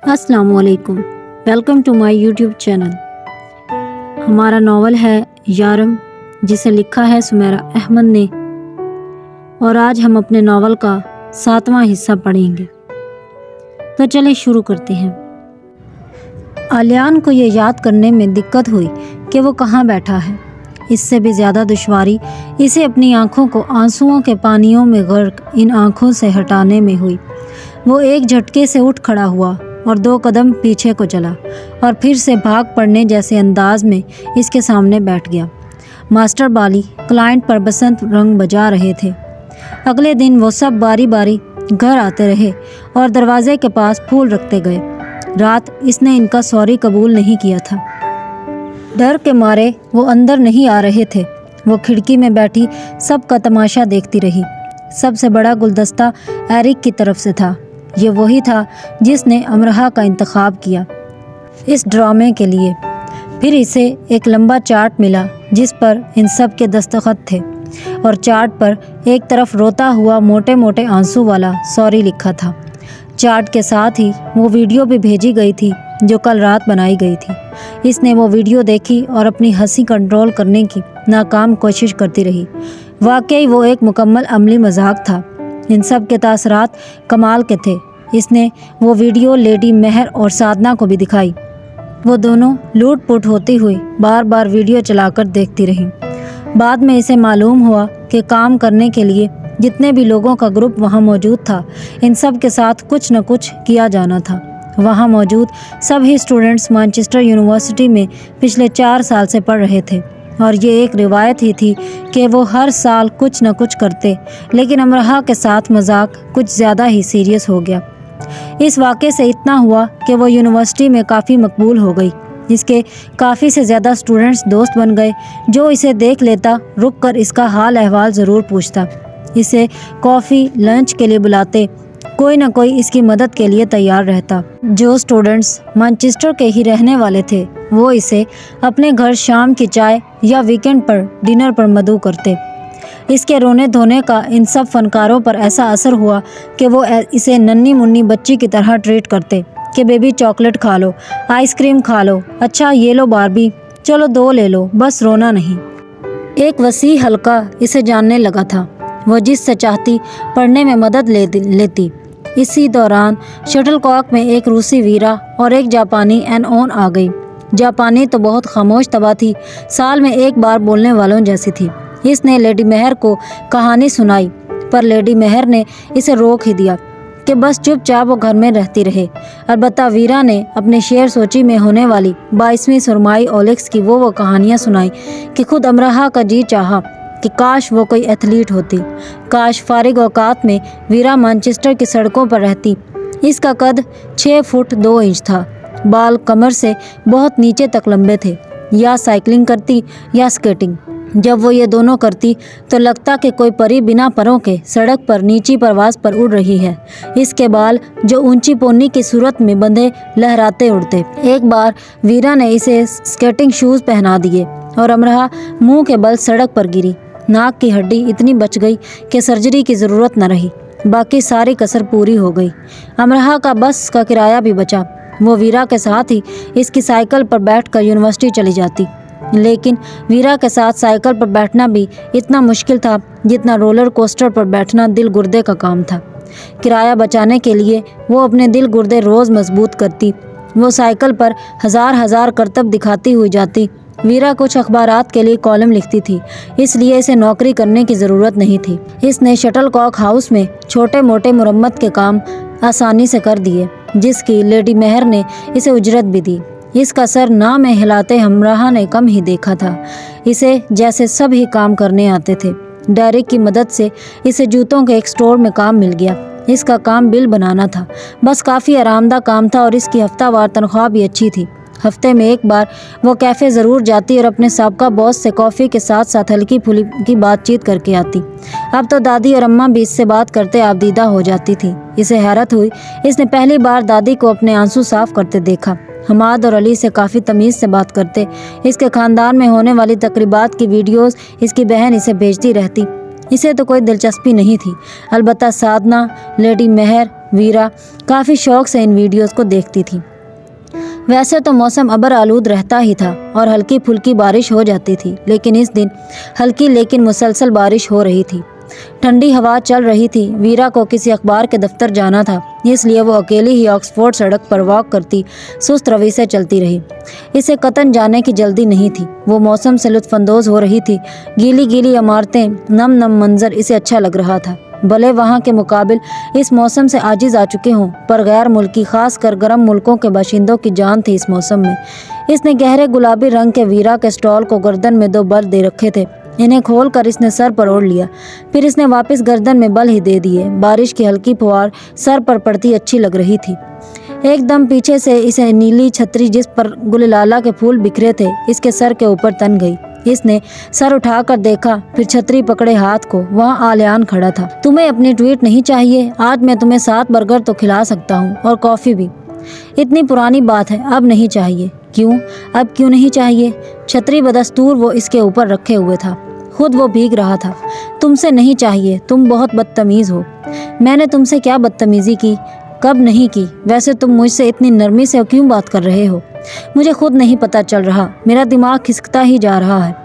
अस्सलाम वालेकुम, welcome to my YouTube channel. हमारा नावल है यारम, जिसे लिखा है सुमेरा अहमद ने, और आज हम अपने नावल का 7वां हिस्सा पढ़ेंगे। तो चलिए शुरू करते हैं। आलियान को ये याद करने में दिक्कत हुई कि वो कहाँ बैठा है। इससे भी ज़्यादा दुश्वारी इसे अपनी आंखों को आंसुओं के पानियों में गर्क इन आंखों से हटाने में हुई। वो एक झटके से उठ खड़ा हुआ और 2 कदम पीछे को चला और फिर से भाग पड़ने जैसे अंदाज में इसके सामने बैठ गया। मास्टर बाली क्लाइंट पर बसंत रंग बजा रहे थे। अगले दिन वो सब बारी बारी घर आते रहे और दरवाजे के पास फूल रखते गए। रात इसने इनका सॉरी कबूल नहीं किया था। डर के मारे वो अंदर नहीं आ रहे थे। वो खिड़की में बैठी सबका तमाशा देखती रही। सबसे बड़ा गुलदस्ता एरिक की तरफ से था। ये वही था जिसने अमरहा का इंतखाब किया इस ड्रामे के लिए। फिर इसे एक लंबा चार्ट मिला जिस पर इन सब के दस्तखत थे और चार्ट पर एक तरफ रोता हुआ मोटे मोटे आंसू वाला सॉरी लिखा था। चार्ट के साथ ही वो वीडियो भी भेजी गई थी जो कल रात बनाई गई थी। इसने वो वीडियो देखी और अपनी हंसी कंट्रोल करने की नाकाम कोशिश करती रही। वाकई वो एक मुकम्मल अमली मजाक था। इन सब के तासरात कमाल के थे। इसने वो वीडियो लेडी मेहर और साधना को भी दिखाई। वो दोनों लूट पुट होती हुई बार बार वीडियो चलाकर देखती रहीं। बाद में इसे मालूम हुआ कि काम करने के लिए जितने भी लोगों का ग्रुप वहाँ मौजूद था, इन सब के साथ कुछ न कुछ किया जाना था। वहाँ मौजूद सभी स्टूडेंट्स मैनचेस्टर यूनिवर्सिटी में पिछले 4 साल से पढ़ रहे थे और ये एक रिवायत ही थी कि वो हर साल कुछ न कुछ करते। लेकिन अमरहा के साथ मजाक कुछ ज़्यादा ही सीरियस हो गया। इस वाक़े से इतना हुआ कि वो यूनिवर्सिटी में काफ़ी मकबूल हो गई। इसके काफ़ी से ज़्यादा स्टूडेंट्स दोस्त बन गए। जो इसे देख लेता रुक कर इसका हाल अहवाल ज़रूर पूछता। इसे कॉफ़ी लंच के लिए बुलाते। कोई ना कोई इसकी मदद के लिए तैयार रहता। जो स्टूडेंट्स मैनचेस्टर के ही रहने वाले थे वो इसे अपने घर शाम की चाय या वीकेंड पर डिनर पर मदऊ करते। इसके रोने धोने का इन सब फनकारों पर ऐसा असर हुआ कि वो इसे नन्ही मुन्नी बच्ची की तरह ट्रीट करते कि बेबी चॉकलेट खा लो, आइसक्रीम खा लो, अच्छा ये लो बारबी, चलो 2 ले लो, बस रोना नहीं। एक वसी हल्का इसे जानने लगा था। वो जिससे चाहती पढ़ने में मदद लेती। इसी दौरान शटलकॉक में एक रूसी वीरा और एक जापानी एनओन आ गई। जापानी तो बहुत खामोश तबा थी, साल में एक बार बोलने वालों जैसी थी। इसने लेडी मेहर को कहानी सुनाई, पर लेडी मेहर ने इसे रोक ही दिया कि बस चुपचाप वो घर में रहती रहे। अलबत्ता वीरा ने अपने शेर सोची में होने वाली 22वीं सुरमाई ओलेक्स की वो कहानियाँ सुनाई कि खुद अमरहा का जी चाहा कि काश वो कोई एथलीट होती। काश फारिग औकात में वीरा मैनचेस्टर की सड़कों पर रहती। इसका कद 6 फुट 2 इंच था। बाल कमर से बहुत नीचे तक लंबे थे। या साइकिलिंग करती या स्केटिंग। जब वो ये दोनों करती तो लगता कि कोई परी बिना परों के सड़क पर नीची परवाज पर उड़ रही है। इसके बाल जो ऊंची पोनी की सूरत में बंधे लहराते उड़ते। एक बार वीरा ने इसे स्केटिंग शूज़ पहना दिए और अमरहा मुंह के बल सड़क पर गिरी। नाक की हड्डी इतनी बच गई कि सर्जरी की ज़रूरत न रही। बाकी सारी कसर पूरी हो गई। अमरहा का बस का किराया भी बचा। वो वीरा के साथ ही इसकी साइकिल पर बैठकर यूनिवर्सिटी चली जाती। लेकिन वीरा के साथ साइकिल पर बैठना भी इतना मुश्किल था जितना रोलर कोस्टर पर बैठना दिल गुर्दे का काम था। किराया बचाने के लिए वो अपने दिल गुर्दे रोज़ मजबूत करती। वो साइकिल पर हजार करतब दिखाती हुई जाती। वीरा कुछ अखबारात के लिए कॉलम लिखती थी, इसलिए इसे नौकरी करने की ज़रूरत नहीं थी। इसने शटलकॉक हाउस में छोटे मोटे मुरम्मत के काम आसानी से कर दिए, जिसकी लेडी मेहर ने इसे उजरत भी दी। इसका सर ना में हिलाते हमराहा ने कम ही देखा था। इसे जैसे सब ही काम करने आते थे। डायरेक्ट की मदद से इसे जूतों के एक स्टोर में काम मिल गया। इसका काम बिल बनाना था। बस काफ़ी आरामदा काम था और इसकी हफ्तावार तनख्वाह भी अच्छी थी। हफ्ते में एक बार वो कैफ़े ज़रूर जाती और अपने साबका बॉस से कॉफ़ी के साथ साथ हल्की फुल्की बातचीत करके आती। अब तो दादी और अम्मा भी इससे बात करते आबदीदा हो जाती थी। इसे हैरत हुई। इसने पहली बार दादी को अपने आंसू साफ करते देखा। हमाद और अली से काफ़ी तमीज़ से बात करते। इसके ख़ानदान में होने वाली तकरीबात की वीडियोस इसकी बहन इसे भेजती रहती। इसे तो कोई दिलचस्पी नहीं थी। अलबत्ता साधना, लेडी मेहर, वीरा काफ़ी शौक से इन वीडियोस को देखती थी। वैसे तो मौसम अबर आलूद रहता ही था और हल्की फुल्की बारिश हो जाती थी, लेकिन इस दिन हल्की लेकिन मुसलसल बारिश हो रही थी। ठंडी हवा चल रही थी। वीरा को किसी अखबार के दफ्तर जाना था, इसलिए वो अकेली ही ऑक्सफोर्ड सड़क पर वॉक करती सुस्त रवि से चलती रही। इसे कतन जाने की जल्दी नहीं थी। वो मौसम से लुत्फानंदोज हो रही थी। गीली गीली इमारतें, नम नम मंजर इसे अच्छा लग रहा था। भले वहाँ के मुकाबिल इस मौसम से आजिज आ चुके हों, पर गैर मुल्की खास कर गर्म मुल्कों के बाशिंदों की जान थी इस मौसम में। इसने गहरे गुलाबी रंग के वीरा के स्टॉल को गर्दन में 2 बल दे रखे थे। इन्हें खोलकर इसने सर पर ओढ़ लिया, फिर इसने वापस गर्दन में बल ही दे दिए। बारिश की हल्की फुहार सर पर पड़ती अच्छी लग रही थी। एकदम पीछे से इसे नीली छतरी जिस पर गुललाला के फूल बिखरे थे, इसके सर के ऊपर तन गई। इसने सर उठाकर देखा, फिर छतरी पकड़े हाथ को। वहाँ आलियान खड़ा था। तुम्हें अपनी ट्वीट नहीं चाहिए? आज मैं तुम्हें 7 बर्गर तो खिला सकता हूँ, और कॉफ़ी भी। इतनी पुरानी बात है, अब नहीं चाहिए। क्यों? अब क्यों नहीं चाहिए? छतरी बदस्तूर वो इसके ऊपर रखे हुए था। खुद वो भीग रहा था। तुमसे नहीं चाहिए, तुम बहुत बदतमीज़ हो। मैंने तुमसे क्या बदतमीज़ी की? कब नहीं की? वैसे तुम मुझसे इतनी नरमी से क्यों बात कर रहे हो? मुझे खुद नहीं पता चल रहा, मेरा दिमाग खिसकता ही जा रहा है।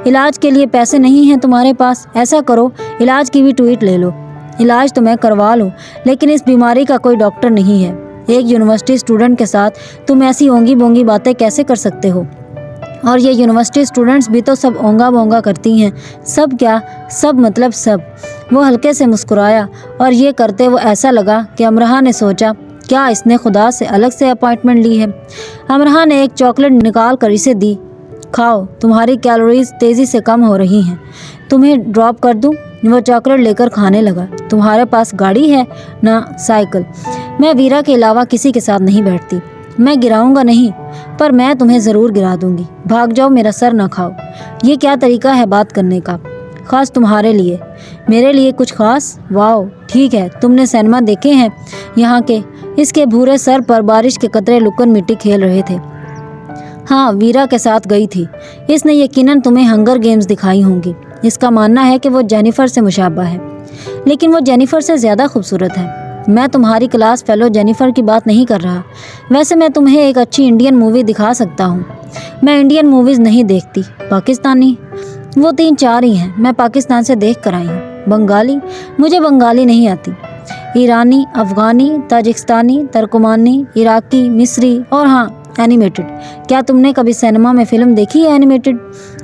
इलाज के लिए पैसे नहीं हैं तुम्हारे पास? ऐसा करो, इलाज की भी ट्वीट ले लो। इलाज तो मैं करवा लूँ, लेकिन इस बीमारी का कोई डॉक्टर नहीं है। एक यूनिवर्सिटी स्टूडेंट के साथ तुम ऐसी ओंगी बोंगी बातें कैसे कर सकते हो? और ये यूनिवर्सिटी स्टूडेंट्स भी तो सब ओंगा बोंगा करती हैं। सब क्या? सब मतलब सब। वो हल्के से मुस्कुराया, और ये करते वो ऐसा लगा कि अमरहा ने सोचा, क्या इसने खुदा से अलग से अपॉइंटमेंट ली है? अमरहा ने एक चॉकलेट निकाल कर इसे दी। खाओ, तुम्हारी कैलोरीज तेज़ी से कम हो रही हैं। तुम्हें ड्रॉप कर दूं? वो चॉकलेट लेकर खाने लगा। तुम्हारे पास गाड़ी है ना? साइकिल। मैं वीरा के अलावा किसी के साथ नहीं बैठती। मैं गिराऊंगा नहीं, पर मैं तुम्हें ज़रूर गिरा दूंगी। भाग जाओ, मेरा सर ना खाओ। ये क्या तरीका है बात करने का? ख़ास तुम्हारे लिए। मेरे लिए कुछ ख़ास? वाओ, ठीक है। तुमने सिनेमा देखे हैं यहाँ के? इसके भूरे सर पर बारिश के कतरे लुकन मिट्टी खेल रहे थे। हाँ, वीरा के साथ गई थी। इसने यकीनन तुम्हें हंगर गेम्स दिखाई होंगी। इसका मानना है कि वो जेनिफर से मुशाबा है, लेकिन वो जेनिफर से ज़्यादा खूबसूरत है। मैं तुम्हारी क्लास फेलो जेनिफर की बात नहीं कर रहा। वैसे मैं तुम्हें एक अच्छी इंडियन मूवी दिखा सकता हूँ। मैं इंडियन मूवीज़ नहीं देखती। पाकिस्तानी? वो 3-4 ही हैं। मैं पाकिस्तान से देख कर आई हूँ। बंगाली? मुझे बंगाली नहीं आती। ईरानी, अफ़गानी, ताजिकिस्तानी, तर्कमानी, इराकी, मिस्री, और हाँ, एनिमेटेड। क्या तुमने कभी सिनेमा में फ़िल्म देखी है एनिमेटेड?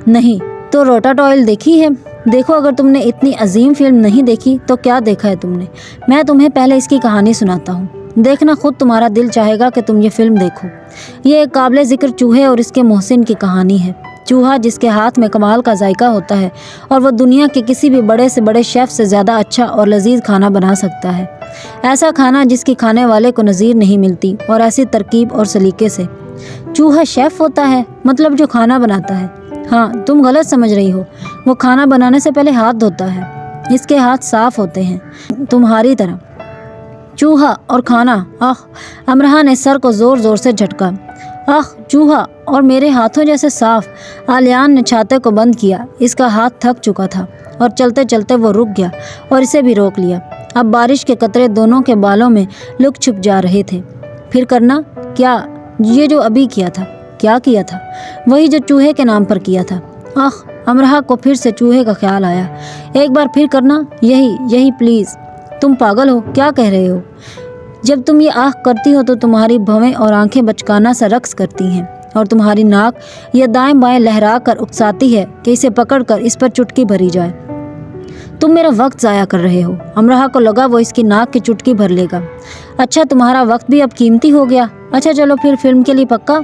नहीं। तो रोटाटॉयल देखी है? देखो, अगर तुमने इतनी अजीम फिल्म नहीं देखी तो क्या देखा है तुमने? मैं तुम्हें पहले इसकी कहानी सुनाता हूँ, देखना खुद तुम्हारा दिल चाहेगा कि तुम ये फिल्म देखो। ये एक काबिल ज़िक्र चूहे और इसके मोहसिन की कहानी है। चूहा जिसके हाथ में कमाल का जायका होता है, और वह दुनिया के किसी भी बड़े से बड़े शेफ़ से ज़्यादा अच्छा और लजीज खाना बना सकता है। ऐसा खाना जिसकी खाने वाले को नज़ीर नहीं मिलती, और ऐसी तरकीब और सलीके से। चूहा शेफ़ होता है, मतलब जो खाना बनाता है। हाँ, तुम गलत समझ रही हो। वो खाना बनाने से पहले हाथ धोता है। इसके हाथ साफ होते हैं, तुम्हारी तरह। चूहा और खाना, आह! अमरहा ने सर को ज़ोर ज़ोर से झटका। आह, चूहा और मेरे हाथों जैसे साफ। आलियान ने छाते को बंद किया। इसका हाथ थक चुका था, और चलते चलते वो रुक गया, और इसे भी रोक लिया। अब बारिश के कतरे दोनों के बालों में लुक छुप जा रहे थे। फिर करना क्या? ये जो अभी किया था। क्या किया था? वही जो चूहे के नाम पर किया था। आह! अमरहा को फिर से चूहे का ख्याल आया। एक बार फिर करना, यही प्लीज़। तुम पागल हो? क्या कह रहे हो? जब तुम ये आह करती हो तो तुम्हारी भवें और आंखें बचकाना सा रक्स करती हैं, और तुम्हारी नाक ये दाएं बाएं लहरा कर उकसाती है कि इसे पकड़कर इस पर चुटकी भरी जाए। तुम मेरा वक्त ज़ाया कर रहे हो। अमरहा को लगा वो इसकी नाक की चुटकी भर लेगा। अच्छा, तुम्हारा वक्त भी अब कीमती हो गया। अच्छा चलो फिर फिल्म के लिए पक्का?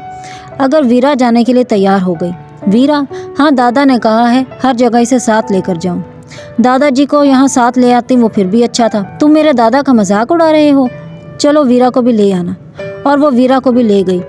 अगर वीरा जाने के लिए तैयार हो गई। वीरा? हाँ, दादा ने कहा है हर जगह इसे साथ लेकर जाऊं। दादाजी को यहाँ साथ ले आती वो फिर भी अच्छा था। तुम मेरे दादा का मजाक उड़ा रहे हो। चलो वीरा को भी ले आना। और वो वीरा को भी ले गई।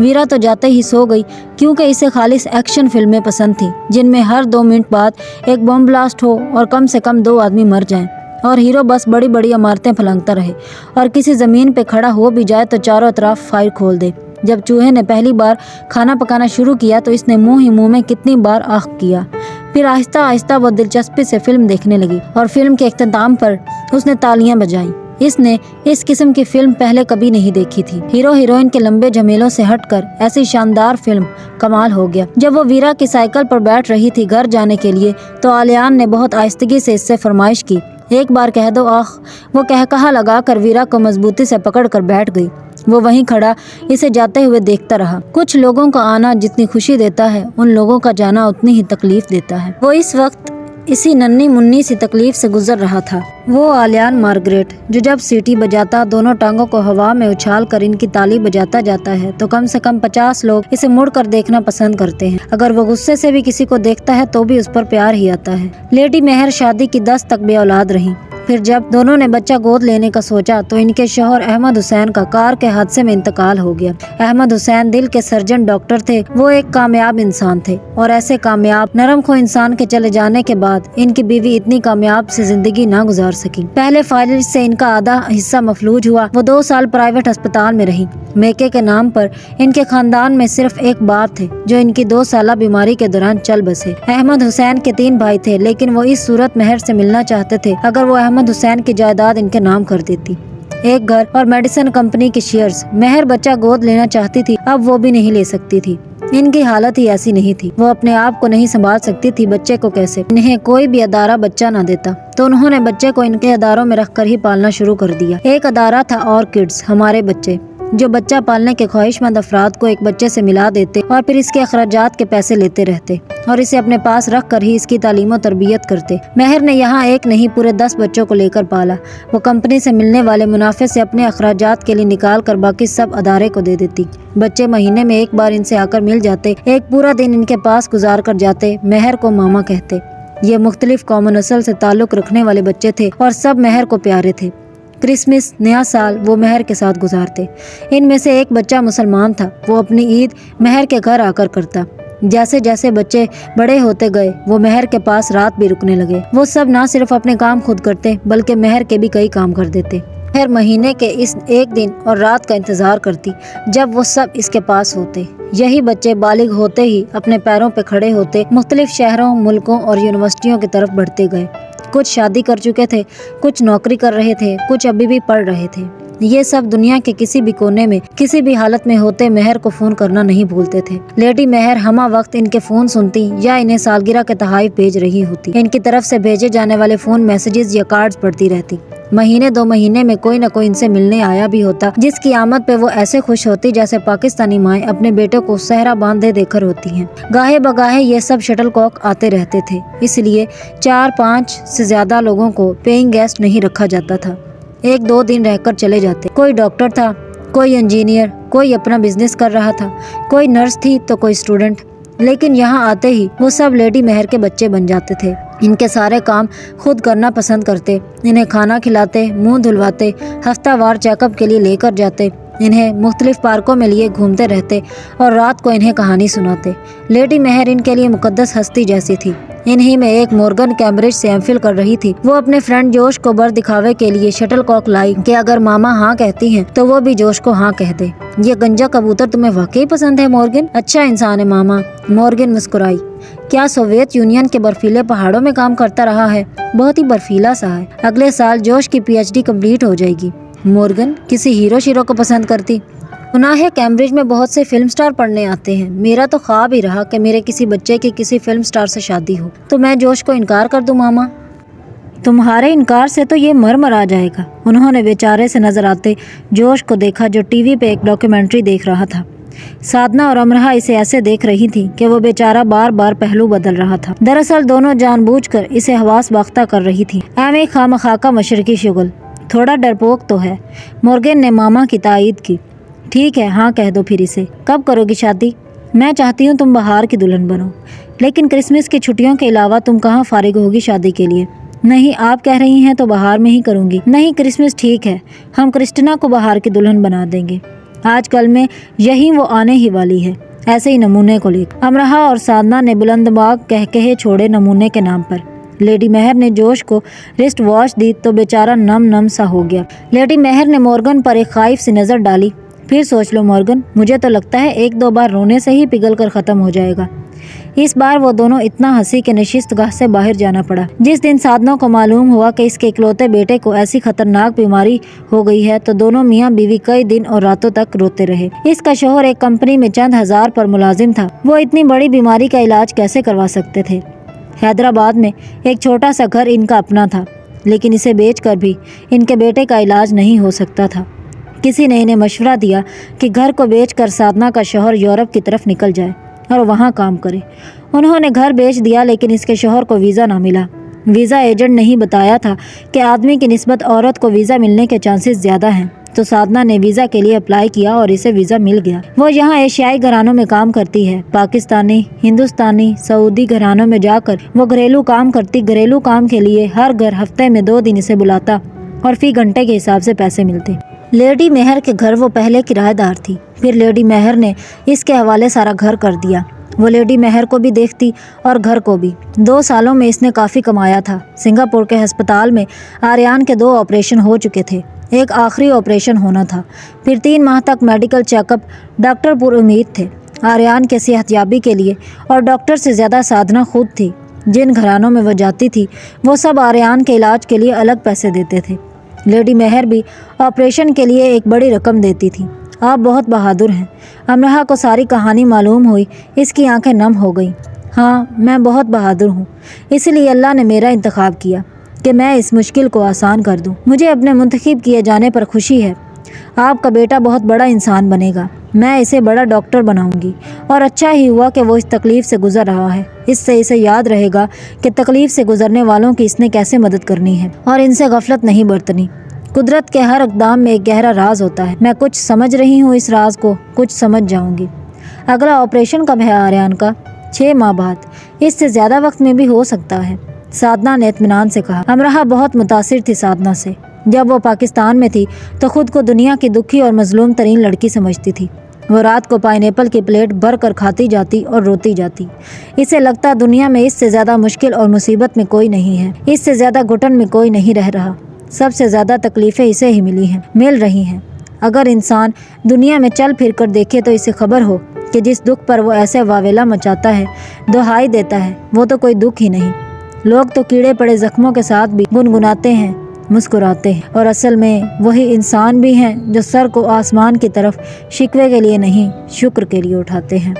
वीरा तो जाते ही सो गई, क्योंकि इसे खालिस एक्शन फिल्में पसंद थी, जिनमें हर 2 मिनट बाद एक बम ब्लास्ट हो और कम से कम 2 आदमी मर जाएं, और हीरो बस बड़ी बड़ी इमारतें फलंगता रहे, और किसी ज़मीन पे खड़ा हो भी जाए तो चारों तरफ फायर खोल दे। जब चूहे ने पहली बार खाना पकाना शुरू किया तो इसने मुंह ही मुंह में कितनी बार आह किया। फिर आहिस्ता आहिस्ता वो दिलचस्पी से फिल्म देखने लगी, और फिल्म के इख्तिताम पर उसने तालियां बजाईं। اس نے اس قسم کی فلم پہلے کبھی نہیں دیکھی تھی۔ ہیرو ہیروئن کے لمبے جھمیلوں سے ہٹ کر ایسی شاندار فلم کمال ہو گیا۔ جب وہ ویرا کی سائیکل پر بیٹھ رہی تھی گھر جانے کے لیے تو آلیان نے بہت آہستگی سے اس سے فرمائش کی، ایک بار کہہ دو آخ۔ وہ کہا لگا کر ویرا کو مضبوطی سے پکڑ کر بیٹھ گئی۔ وہ وہیں کھڑا اسے جاتے ہوئے دیکھتا رہا۔ کچھ لوگوں کا آنا جتنی خوشی دیتا ہے ان لوگوں کا جانا اتنی ہی تکلیف دیتا ہے۔ وہ اس وقت اسی ننھی منی سی تکلیف سے گزر رہا تھا۔ وہ آلیان مارگریٹ جو جب سیٹی بجاتا دونوں ٹانگوں کو ہوا میں اچھال کر ان کی تالی بجاتا جاتا ہے تو کم سے کم 50 لوگ اسے مڑ کر دیکھنا پسند کرتے ہیں۔ اگر وہ غصے سے بھی کسی کو دیکھتا ہے تو بھی اس پر پیار ہی آتا ہے۔ لیڈی مہر شادی کی 10 تک بے اولاد رہی۔ پھر جب دونوں نے بچہ گود لینے کا سوچا تو ان کے شوہر احمد حسین کا کار کے حادثے میں انتقال ہو گیا۔ احمد حسین دل کے سرجن ڈاکٹر تھے۔ وہ ایک کامیاب انسان تھے اور ایسے کامیاب نرم خو انسان کے چلے جانے کے بعد ان کی بیوی اتنی کامیاب سے زندگی نہ گزار سکی۔ پہلے فالج سے ان کا آدھا حصہ مفلوج ہوا۔ وہ 2 سال پرائیویٹ ہسپتال میں رہی۔ میکے کے نام پر ان کے خاندان میں صرف ایک باپ تھے جو ان کی 2 سالہ بیماری کے دوران چل بسے۔ احمد حسین کے 3 بھائی تھے لیکن وہ اس صورت مہر سے ملنا چاہتے تھے اگر وہ احمد حسین کی جائیداد ان کے نام کر دیتی، ایک گھر اور میڈیسن کمپنی کے شیئرز۔ مہر بچہ گود لینا چاہتی تھی، اب وہ بھی نہیں لے سکتی تھی۔ ان کی حالت ہی ایسی نہیں تھی، وہ اپنے آپ کو نہیں سنبھال سکتی تھی، بچے کو کیسے؟ انہیں کوئی بھی ادارہ بچہ نہ دیتا تو انہوں نے بچے کو ان کے اداروں میں رکھ کر ہی پالنا شروع کر دیا۔ ایک ادارہ تھا اور کڈز، ہمارے بچے، جو بچہ پالنے کے خواہش مند افراد کو ایک بچے سے ملا دیتے اور پھر اس کے اخراجات کے پیسے لیتے رہتے اور اسے اپنے پاس رکھ کر ہی اس کی تعلیم و تربیت کرتے۔ مہر نے یہاں ایک نہیں پورے 10 بچوں کو لے کر پالا۔ وہ کمپنی سے ملنے والے منافع سے اپنے اخراجات کے لیے نکال کر باقی سب ادارے کو دے دیتی۔ بچے مہینے میں ایک بار ان سے آ کر مل جاتے، ایک پورا دن ان کے پاس گزار کر جاتے۔ مہر کو ماما کہتے۔ یہ مختلف قوم و نسل سے تعلق رکھنے والے بچے تھے اور سب مہر کو پیارے تھے۔ کرسمس، نیا سال وہ مہر کے ساتھ گزارتے۔ ان میں سے ایک بچہ مسلمان تھا، وہ اپنی عید مہر کے گھر آ کر کرتا۔ جیسے جیسے بچے بڑے ہوتے گئے وہ مہر کے پاس رات بھی رکنے لگے۔ وہ سب نہ صرف اپنے کام خود کرتے بلکہ مہر کے بھی کئی کام کر دیتے۔ مہر مہینے کے اس ایک دن اور رات کا انتظار کرتی جب وہ سب اس کے پاس ہوتے۔ یہی بچے بالغ ہوتے ہی اپنے پیروں پہ کھڑے ہوتے، مختلف شہروں، ملکوں اور یونیورسٹیوں کی طرف بڑھتے گئے۔ کچھ شادی کر چکے تھے، کچھ نوکری کر رہے تھے، کچھ ابھی بھی پڑھ رہے تھے۔ یہ سب دنیا کے کسی بھی کونے میں کسی بھی حالت میں ہوتے مہر کو فون کرنا نہیں بھولتے تھے۔ لیڈی مہر ہمہ وقت ان کے فون سنتی یا انہیں سالگرہ کے تحائف بھیج رہی ہوتی۔ ان کی طرف سے بھیجے جانے والے فون میسیجز یا کارڈز پڑھتی رہتی۔ مہینے 2 مہینے میں کوئی نہ کوئی ان سے ملنے آیا بھی ہوتا جس کی آمد پہ وہ ایسے خوش ہوتی جیسے پاکستانی مائیں اپنے بیٹے کو صحرا باندھے دے کر ہوتی ہیں۔ گاہے بگاہے یہ سب شٹل کاک آتے رہتے تھے، اس لیے 4-5 سے زیادہ لوگوں کو پیئنگ گیسٹ نہیں رکھا جاتا تھا، 1-2 دن رہ کر چلے جاتے۔ کوئی ڈاکٹر تھا، کوئی انجینئر، کوئی اپنا بزنس کر رہا تھا، کوئی نرس تھی تو کوئی اسٹوڈنٹ، لیکن یہاں آتے ہی وہ سب لیڈی مہر کے بچے بن جاتے تھے۔ ان کے سارے کام خود کرنا پسند کرتے، انہیں کھانا کھلاتے، منہ دھلواتے، ہفتہ وار چیک اپ کے لیے لے کر جاتے، انہیں مختلف پارکوں میں لیے گھومتے رہتے اور رات کو انہیں کہانی سناتے۔ لیڈی مہر ان کے لیے مقدس ہستی جیسی تھی۔ انہی میں ایک مورگن کیمبرج سے ایم فل کر رہی تھی۔ وہ اپنے فرینڈ جوش کو بر دکھاوے کے لیے شٹل کاک لائی کہ اگر ماما ہاں کہتی ہیں تو وہ بھی جوش کو ہاں کہہ دے۔ یہ گنجا کبوتر تمہیں واقعی پسند ہے مورگن؟ اچھا انسان ہے ماما۔ مورگن مسکرائی۔ کیا سوویت یونین کے برفیلے پہاڑوں میں کام کرتا رہا ہے؟ بہت ہی برفیلا سا ہے۔ اگلے سال جوش کی پی ایچ ڈی کمپلیٹ ہو جائے گی۔ مورگن کسی ہیرو شیرو کو پسند کرتی؟ سنا ہے کیمبرج میں بہت سے فلم سٹار پڑھنے آتے ہیں۔ میرا تو خواب ہی رہا کہ میرے کسی بچے کی کسی فلم سٹار سے شادی ہو، تو میں جوش کو انکار کر دوں ماما؟ تمہارے انکار سے تو یہ مر آ جائے گا۔ انہوں نے بیچارے سے نظر آتے جوش کو دیکھا جو ٹی وی پہ ایک ڈاکیومنٹری دیکھ رہا تھا۔ سادنا اور امرہ اسے ایسے دیکھ رہی تھی کہ وہ بیچارہ بار بار پہلو بدل رہا تھا۔ دراصل دونوں جان بوجھ کر اسے حواس باختہ کر رہی تھی۔ ایویں خواہ کا مشرقی شغل، تھوڑا ڈرپوک تو ہے۔ مورگن نے ماما کی تائید کی۔ ٹھیک ہے، ہاں کہہ دو پھر اسے۔ کب کرو گی شادی؟ میں چاہتی ہوں تم بہار کی دلہن بنو، لیکن کرسمس کی چھٹیوں کے علاوہ تم کہاں فارغ ہوگی شادی کے لیے؟ نہیں، آپ کہہ رہی ہیں تو بہار میں ہی کروں گی۔ نہیں، کرسمس ٹھیک ہے، ہم کرسٹنا کو بہار کی دلہن بنا دیں گے۔ آج کل میں یہی وہ آنے ہی والی ہے، ایسے ہی نمونے کو لے کر۔ امرہ اور سادنا نے بلند باغ کہے چھوڑے نمونے کے نام پر۔ لیڈی مہر نے جوش کو رسٹ واچ دی تو بیچارہ نم سا ہو گیا۔ لیڈی مہر نے مورگن پر ایک خائف سی نظر ڈالی۔ پھر سوچ لو مورگن، مجھے تو لگتا ہے 1-2 بار رونے سے ہی پگھل کر ختم ہو جائے گا۔ इस बार वो दोनों इतना हंसी कि नशिस्तगाह से बाहर जाना पड़ा। जिस दिन साधना को मालूम हुआ कि इसके इकलौते बेटे को ऐसी खतरनाक बीमारी हो गई है तो दोनों मियाँ बीवी कई दिन और रातों तक रोते रहे। इसका शौहर एक कंपनी में चंद हजार पर मुलाजिम था, वो इतनी बड़ी बीमारी का इलाज कैसे करवा सकते थे। हैदराबाद में एक छोटा सा घर इनका अपना था, लेकिन इसे बेचकर भी इनके बेटे का इलाज नहीं हो सकता था। किसी ने इन्हें मशवरा दिया कि घर को बेचकर साधना का शौहर यूरोप की तरफ निकल जाए और वहाँ काम करे। उन्होंने घर बेच दिया, लेकिन इसके शौहर को वीज़ा ना मिला। वीज़ा एजेंट ने ही बताया था कि आदमी की निस्बत औरत को वीज़ा मिलने के चांसेस ज़्यादा हैं, तो साधना ने वीज़ा के लिए अप्लाई किया और इसे वीज़ा मिल गया। वो यहाँ एशियाई घरानों में काम करती है। पाकिस्तानी, हिंदुस्तानी, सऊदी घरानों में जाकर वो घरेलू काम करती। घरेलू काम के लिए हर घर हफ्ते में 2 दिन इसे बुलाता और फी घंटे के हिसाब से पैसे मिलते। लेडी मेहर के घर वो पहले किराएदार थी, फिर लेडी मेहर ने इसके हवाले सारा घर कर दिया। वो लेडी मेहर को भी देखती और घर को भी। 2 सालों में इसने काफ़ी कमाया था। सिंगापुर के अस्पताल में आर्यान के 2 ऑपरेशन हो चुके थे, एक आखिरी ऑपरेशन होना था। फिर 3 माह तक मेडिकल चेकअप, डॉक्टर पुरुमीद थे आर्यान के सेहतयाबी के लिए, और डॉक्टर से ज़्यादा साधना खुद थी। जिन घरानों में वो जाती थी वो सब आर्यान के इलाज के लिए अलग पैसे देते थे। लेडी मेहर भी ऑपरेशन के लिए एक बड़ी रकम देती थी। आप बहुत बहादुर हैं। अमरहा को सारी कहानी मालूम हुई, इसकी आंखें नम हो गईं। हाँ, मैं बहुत बहादुर हूँ, इसलिए अल्लाह ने मेरा इंतखाब किया कि मैं इस मुश्किल को आसान कर दूँ। मुझे अपने मुंतखब किए जाने पर खुशी है। आपका बेटा बहुत बड़ा इंसान बनेगा, मैं इसे बड़ा डॉक्टर बनाऊंगी। और अच्छा ही हुआ कि वो इस तकलीफ़ से गुजर रहा है। इससे इसे याद रहेगा कि तकलीफ़ से गुजरने वालों की इसने कैसे मदद करनी है और इनसे गफलत नहीं बरतनी। कुदरत के हर इक़दाम में एक गहरा राज होता है। मैं कुछ समझ रही हूँ इस राज को, कुछ समझ जाऊँगी। अगला ऑपरेशन कब है आर्यान का? 6 माह बाद। इससे ज़्यादा वक्त में भी हो सकता है, साधना ने इत्मीनान से कहा। अमरहा बहुत मुतासिर थी साधना से। जब वो पाकिस्तान में थी तो खुद को दुनिया की दुखी और मजलूम तरीन लड़की समझती थी। वो रात को पाइनएप्पल की प्लेट भर कर खाती जाती और रोती जाती। इसे लगता दुनिया में इससे ज़्यादा मुश्किल और मुसीबत में कोई नहीं है, इससे ज़्यादा घुटन में कोई नहीं रह रहा। सबसे ज़्यादा तकलीफ़ें इसे ही मिल रही हैं। अगर इंसान दुनिया में चल फिर कर देखे तो इसे खबर हो कि जिस दुख पर वो ऐसे वावेला मचाता है, दुहाई देता है, वो तो कोई दुख ही नहीं। लोग तो कीड़े पड़े जख्मों के साथ भी गुनगुनाते हैं, मुस्कुराते हैं, और असल में वही इंसान भी हैं जो सर को आसमान की तरफ शिकवे के लिए नहीं, शुक्र के लिए उठाते हैं।